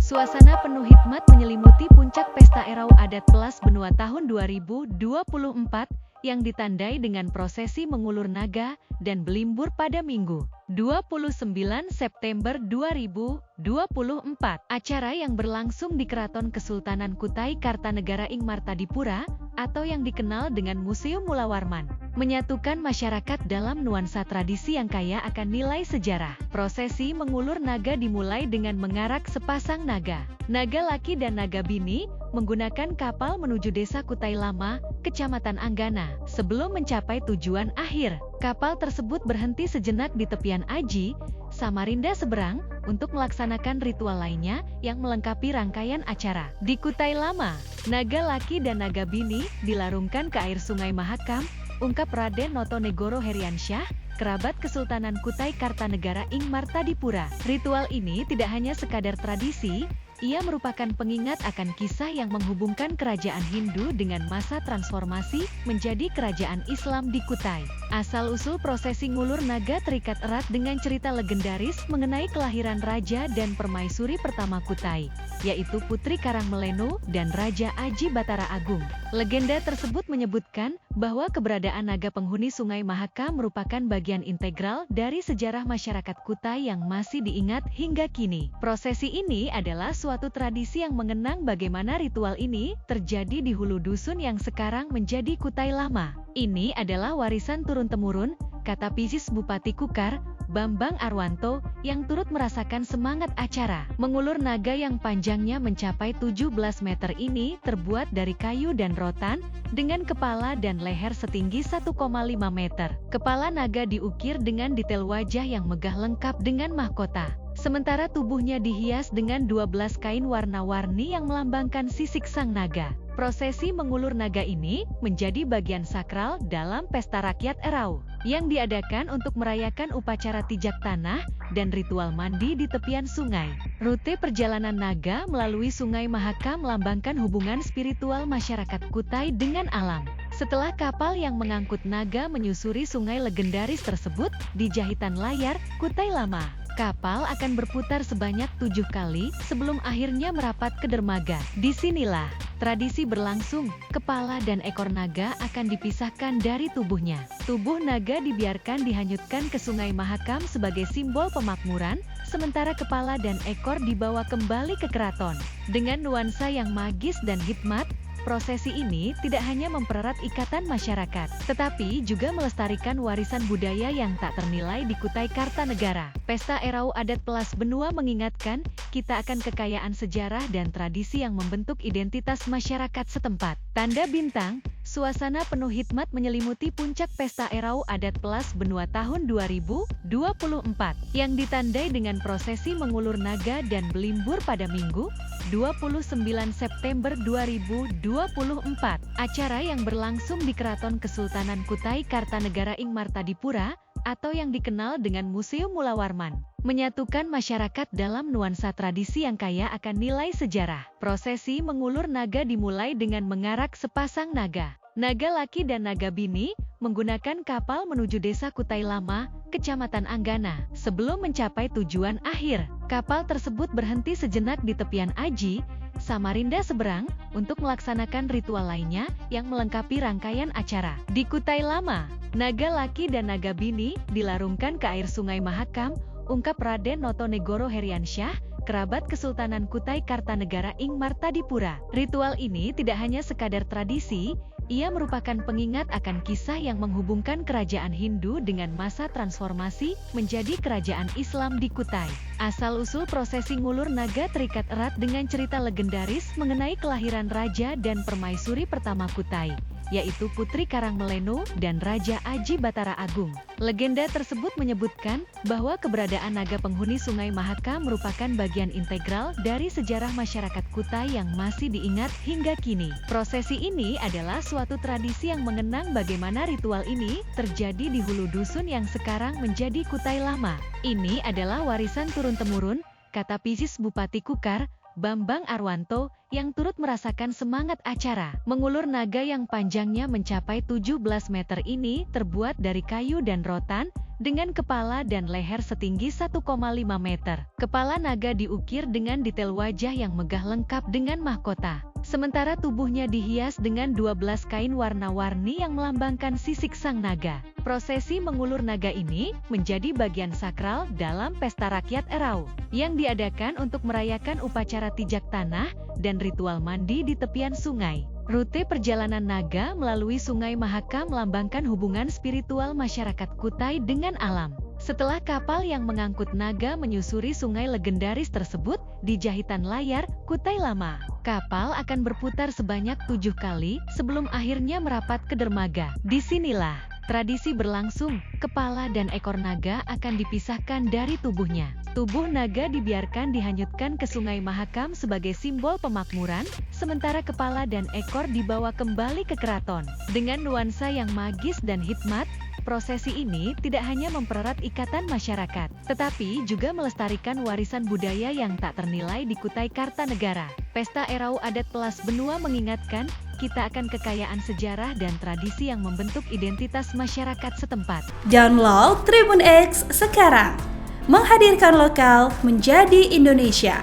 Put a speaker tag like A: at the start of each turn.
A: Suasana penuh hikmat menyelimuti puncak Pesta Erau Adat Pelas Benua tahun 2024 yang ditandai dengan prosesi mengulur naga dan belimbur pada Minggu, 29 September 2024. Acara yang berlangsung di Keraton Kesultanan Kutai Kartanegara ing Martadipura atau yang dikenal dengan Museum Mula Warman, menyatukan masyarakat dalam nuansa tradisi yang kaya akan nilai sejarah. Prosesi mengulur naga dimulai dengan mengarak sepasang naga laki dan naga bini, menggunakan kapal menuju Desa Kutai Lama, Kecamatan Anggana. Sebelum mencapai tujuan akhir, kapal tersebut berhenti sejenak di tepian Aji, Samarinda seberang, untuk melaksanakan ritual lainnya yang melengkapi rangkaian acara. Di Kutai Lama, naga laki dan naga bini dilarungkan ke air Sungai Mahakam, ungkap Raden Notonegoro Heriansyah, kerabat Kesultanan Kutai Kartanegara ing Martadipura. Ritual ini tidak hanya sekadar tradisi, ia merupakan pengingat akan kisah yang menghubungkan kerajaan Hindu dengan masa transformasi menjadi kerajaan Islam di Kutai. Asal-usul prosesi ngulur naga terikat erat dengan cerita legendaris mengenai kelahiran Raja dan Permaisuri pertama Kutai, yaitu Putri Karangmeleno dan Raja Aji Batara Agung. Legenda tersebut menyebutkan bahwa keberadaan naga penghuni Sungai Mahakam merupakan bagian integral dari sejarah masyarakat Kutai yang masih diingat hingga kini. Prosesi ini adalah suatu tradisi yang mengenang bagaimana ritual ini terjadi di hulu dusun yang sekarang menjadi Kutai Lama. Ini adalah warisan turun-temurun, kata Pisis Bupati Kukar, Bambang Arwanto, yang turut merasakan semangat acara. Mengulur naga yang panjangnya mencapai 17 meter ini terbuat dari kayu dan rotan, dengan kepala dan leher setinggi 1,5 meter. Kepala naga diukir dengan detail wajah yang megah lengkap dengan mahkota. Sementara tubuhnya dihias dengan 12 kain warna-warni yang melambangkan sisik sang naga. Prosesi mengulur naga ini menjadi bagian sakral dalam pesta rakyat Erau, yang diadakan untuk merayakan upacara tijak tanah dan ritual mandi di tepian sungai. Rute perjalanan naga melalui Sungai Mahakam melambangkan hubungan spiritual masyarakat Kutai dengan alam. Setelah kapal yang mengangkut naga menyusuri sungai legendaris tersebut di jahitan layar Kutai Lama, kapal akan berputar sebanyak 7 kali sebelum akhirnya merapat ke dermaga. Disinilah tradisi berlangsung, kepala dan ekor naga akan dipisahkan dari tubuhnya. Tubuh naga dibiarkan dihanyutkan ke Sungai Mahakam sebagai simbol pemakmuran, sementara kepala dan ekor dibawa kembali ke keraton. Dengan nuansa yang magis dan hikmat, prosesi ini tidak hanya mempererat ikatan masyarakat, tetapi juga melestarikan warisan budaya yang tak ternilai di Kutai Kartanegara. Pesta Erau Adat Pelas Benua mengingatkan kita akan kekayaan sejarah dan tradisi yang membentuk identitas masyarakat setempat. Tanda bintang, suasana penuh hikmat menyelimuti puncak Pesta Erau Adat Pelas Benua tahun 2024, yang ditandai dengan prosesi mengulur naga dan belimbur pada Minggu, 29 September 2024. Acara yang berlangsung di Keraton Kesultanan Kutai Kartanegara ing Martadipura atau yang dikenal dengan Museum Mula Warman, menyatukan masyarakat dalam nuansa tradisi yang kaya akan nilai sejarah. Prosesi mengulur naga dimulai dengan mengarak sepasang naga laki dan naga bini, menggunakan kapal menuju Desa Kutai Lama, Kecamatan Anggana. Sebelum mencapai tujuan akhir, kapal tersebut berhenti sejenak di tepian Aji, Samarinda seberang, untuk melaksanakan ritual lainnya yang melengkapi rangkaian acara. Di Kutai Lama, naga laki dan naga bini dilarungkan ke air Sungai Mahakam, ungkap Raden Notonegoro Heriansyah, kerabat Kesultanan Kutai Kartanegara ing Martadipura. Ritual ini tidak hanya sekadar tradisi, ia merupakan pengingat akan kisah yang menghubungkan kerajaan Hindu dengan masa transformasi menjadi kerajaan Islam di Kutai. Asal-usul prosesi ngulur naga terikat erat dengan cerita legendaris mengenai kelahiran Raja dan Permaisuri pertama Kutai, yaitu Putri Karangmeleno dan Raja Aji Batara Agung. Legenda tersebut menyebutkan bahwa keberadaan naga penghuni Sungai Mahakam merupakan bagian integral dari sejarah masyarakat Kutai yang masih diingat hingga kini. Prosesi ini adalah suatu tradisi yang mengenang bagaimana ritual ini terjadi di hulu dusun yang sekarang menjadi Kutai Lama. Ini adalah warisan turun-temurun, kata Pisis Bupati Kukar, Bambang Arwanto, yang turut merasakan semangat acara. Mengulur naga yang panjangnya mencapai 17 meter ini terbuat dari kayu dan rotan, dengan kepala dan leher setinggi 1,5 meter. Kepala naga diukir dengan detail wajah yang megah lengkap dengan mahkota. Sementara tubuhnya dihias dengan 12 kain warna-warni yang melambangkan sisik sang naga. Prosesi mengulur naga ini menjadi bagian sakral dalam pesta rakyat Erau, yang diadakan untuk merayakan upacara tijak tanah dan ritual mandi di tepian sungai. Rute perjalanan naga melalui Sungai Mahakam melambangkan hubungan spiritual masyarakat Kutai dengan alam. Setelah kapal yang mengangkut naga menyusuri sungai legendaris tersebut di jahitan layar Kutai Lama, kapal akan berputar sebanyak 7 kali sebelum akhirnya merapat ke dermaga. Disinilah tradisi berlangsung, kepala dan ekor naga akan dipisahkan dari tubuhnya. Tubuh naga dibiarkan dihanyutkan ke Sungai Mahakam sebagai simbol pemakmuran, sementara kepala dan ekor dibawa kembali ke keraton. Dengan nuansa yang magis dan hikmat, prosesi ini tidak hanya mempererat ikatan masyarakat, tetapi juga melestarikan warisan budaya yang tak ternilai di Kutai Kartanegara. Pesta Erau Adat Pelas Benua mengingatkan kita akan kekayaan sejarah dan tradisi yang membentuk identitas masyarakat setempat.
B: Download Tribun X sekarang, menghadirkan lokal menjadi Indonesia.